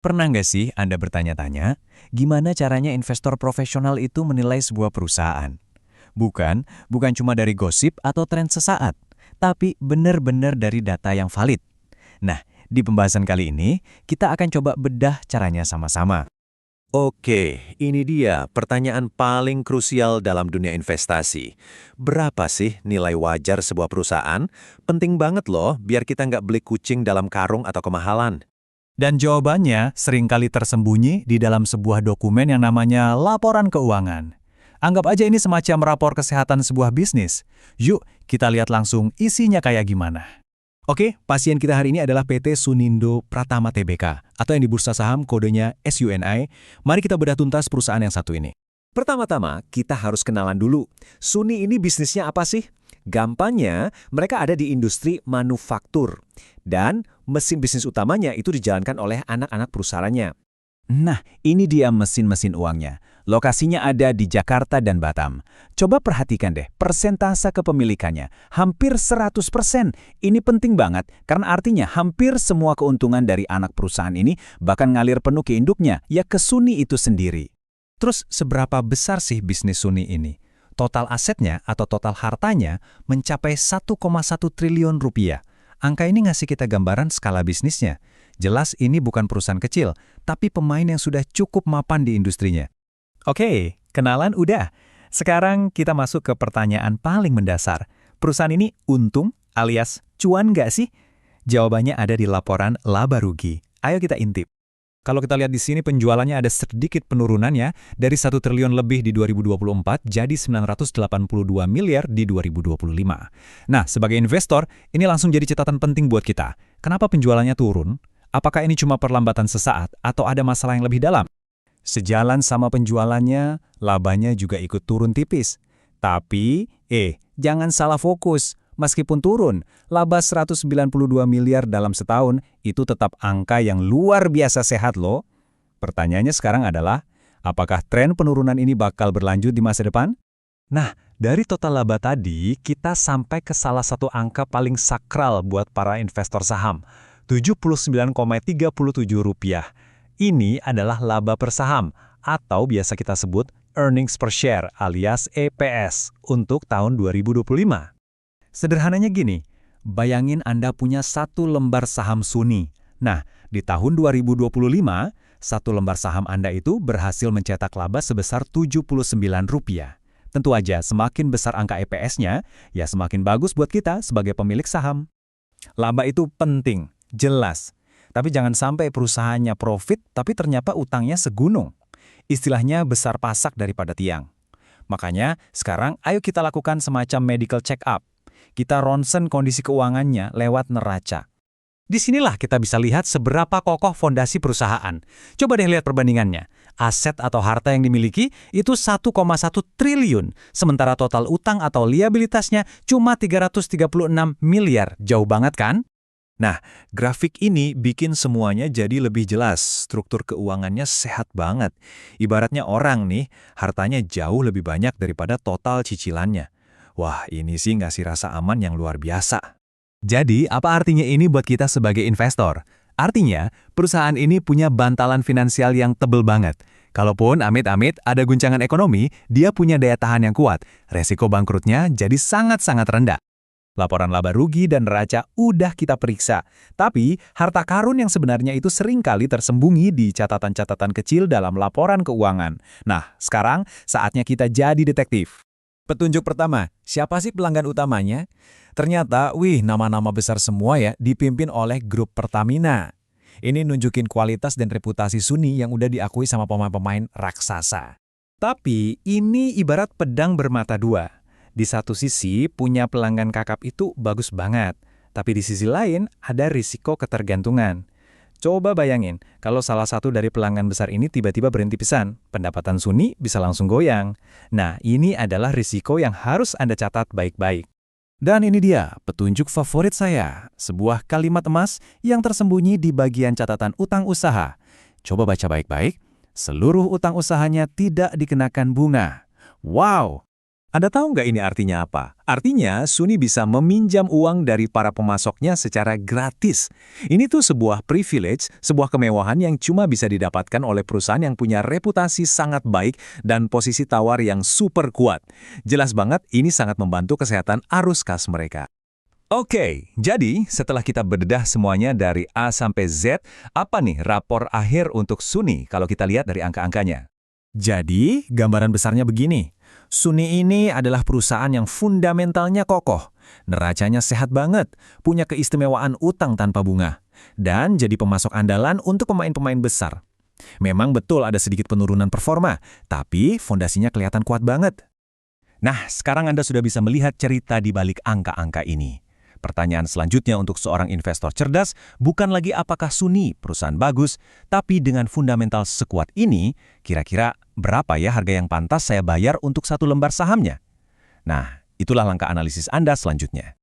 Pernah nggak sih Anda bertanya-tanya, gimana caranya investor profesional itu menilai sebuah perusahaan? Bukan cuma dari gosip atau tren sesaat, tapi benar-benar dari data yang valid. Nah, di pembahasan kali ini, kita akan coba bedah caranya sama-sama. Oke, ini dia pertanyaan paling krusial dalam dunia investasi. Berapa sih nilai wajar sebuah perusahaan? Penting banget loh, biar kita nggak beli kucing dalam karung atau kemahalan. Dan jawabannya seringkali tersembunyi di dalam sebuah dokumen yang namanya laporan keuangan. Anggap aja ini semacam rapor kesehatan sebuah bisnis. Yuk, kita lihat langsung isinya kayak gimana. Oke, pasien kita hari ini adalah PT Sunindo Pratama Tbk, atau yang di bursa saham kodenya SUNI. Mari kita bedah tuntas perusahaan yang satu ini. Pertama-tama, kita harus kenalan dulu. Suni ini bisnisnya apa sih? Gampangnya, mereka ada di industri manufaktur. Dan mesin bisnis utamanya itu dijalankan oleh anak-anak perusahaannya. Nah, ini dia mesin-mesin uangnya. Lokasinya ada di Jakarta dan Batam. Coba perhatikan deh, persentase kepemilikannya. Hampir 100%. Ini penting banget, karena artinya hampir semua keuntungan dari anak perusahaan ini bahkan ngalir penuh ke induknya, ya ke Suni itu sendiri. Terus, seberapa besar sih bisnis Suni ini? Total asetnya atau total hartanya mencapai 1,1 triliun rupiah. Angka ini ngasih kita gambaran skala bisnisnya. Jelas ini bukan perusahaan kecil, tapi pemain yang sudah cukup mapan di industrinya. Oke, kenalan udah. Sekarang kita masuk ke pertanyaan paling mendasar. Perusahaan ini untung alias cuan nggak sih? Jawabannya ada di laporan laba rugi. Ayo kita intip. Kalau kita lihat di sini penjualannya ada sedikit penurunan ya, dari 1 triliun lebih di 2024 jadi 982 miliar di 2025. Nah, sebagai investor, ini langsung jadi catatan penting buat kita. Kenapa penjualannya turun? Apakah ini cuma perlambatan sesaat atau ada masalah yang lebih dalam? Sejalan sama penjualannya, labanya juga ikut turun tipis. Tapi, jangan salah fokus. Meskipun turun, laba 192 miliar dalam setahun itu tetap angka yang luar biasa sehat loh. Pertanyaannya sekarang adalah, apakah tren penurunan ini bakal berlanjut di masa depan? Nah, dari total laba tadi, kita sampai ke salah satu angka paling sakral buat para investor saham, Rp79,37. Ini adalah laba per saham, atau biasa kita sebut earnings per share alias EPS untuk tahun 2025. Sederhananya gini, bayangin Anda punya satu lembar saham Suni. Nah, di tahun 2025, satu lembar saham Anda itu berhasil mencetak laba sebesar Rp79. Tentu aja, semakin besar angka EPS-nya, ya semakin bagus buat kita sebagai pemilik saham. Laba itu penting, jelas. Tapi jangan sampai perusahaannya profit, tapi ternyata utangnya segunung. Istilahnya besar pasak daripada tiang. Makanya, sekarang ayo kita lakukan semacam medical check-up. Kita ronsen kondisi keuangannya lewat neraca. Disinilah kita bisa lihat seberapa kokoh fondasi perusahaan. Coba deh lihat perbandingannya. Aset atau harta yang dimiliki itu 1,1 triliun, sementara total utang atau liabilitasnya cuma 336 miliar. Jauh banget kan? Nah, grafik ini bikin semuanya jadi lebih jelas. Struktur keuangannya sehat banget. Ibaratnya orang nih, hartanya jauh lebih banyak daripada total cicilannya. Wah, ini sih ngasih rasa aman yang luar biasa. Jadi, apa artinya ini buat kita sebagai investor? Artinya, perusahaan ini punya bantalan finansial yang tebel banget. Kalaupun amit-amit ada guncangan ekonomi, dia punya daya tahan yang kuat. Resiko bangkrutnya jadi sangat-sangat rendah. Laporan laba rugi dan neraca udah kita periksa. Tapi, harta karun yang sebenarnya itu seringkali tersembunyi di catatan-catatan kecil dalam laporan keuangan. Nah, sekarang saatnya kita jadi detektif. Petunjuk pertama, siapa sih pelanggan utamanya? Ternyata, nama-nama besar semua ya dipimpin oleh grup Pertamina. Ini nunjukin kualitas dan reputasi Suni yang udah diakui sama pemain-pemain raksasa. Tapi, ini ibarat pedang bermata dua. Di satu sisi, punya pelanggan kakap itu bagus banget. Tapi di sisi lain, ada risiko ketergantungan. Coba bayangin, kalau salah satu dari pelanggan besar ini tiba-tiba berhenti pesan, pendapatan Suni bisa langsung goyang. Nah, ini adalah risiko yang harus Anda catat baik-baik. Dan ini dia, petunjuk favorit saya. Sebuah kalimat emas yang tersembunyi di bagian catatan utang usaha. Coba baca baik-baik, seluruh utang usahanya tidak dikenakan bunga. Wow! Anda tahu nggak ini artinya apa? Artinya, Suni bisa meminjam uang dari para pemasoknya secara gratis. Ini tuh sebuah privilege, sebuah kemewahan yang cuma bisa didapatkan oleh perusahaan yang punya reputasi sangat baik dan posisi tawar yang super kuat. Jelas banget, ini sangat membantu kesehatan arus kas mereka. Oke, jadi setelah kita bedah semuanya dari A sampai Z, apa nih rapor akhir untuk Suni kalau kita lihat dari angka-angkanya? Jadi, gambaran besarnya begini. Suni ini adalah perusahaan yang fundamentalnya kokoh, neracanya sehat banget, punya keistimewaan utang tanpa bunga, dan jadi pemasok andalan untuk pemain-pemain besar. Memang betul ada sedikit penurunan performa, tapi fondasinya kelihatan kuat banget. Nah, sekarang Anda sudah bisa melihat cerita di balik angka-angka ini. Pertanyaan selanjutnya untuk seorang investor cerdas bukan lagi apakah Suni perusahaan bagus, tapi dengan fundamental sekuat ini, kira-kira berapa ya harga yang pantas saya bayar untuk satu lembar sahamnya? Nah, itulah langkah analisis Anda selanjutnya.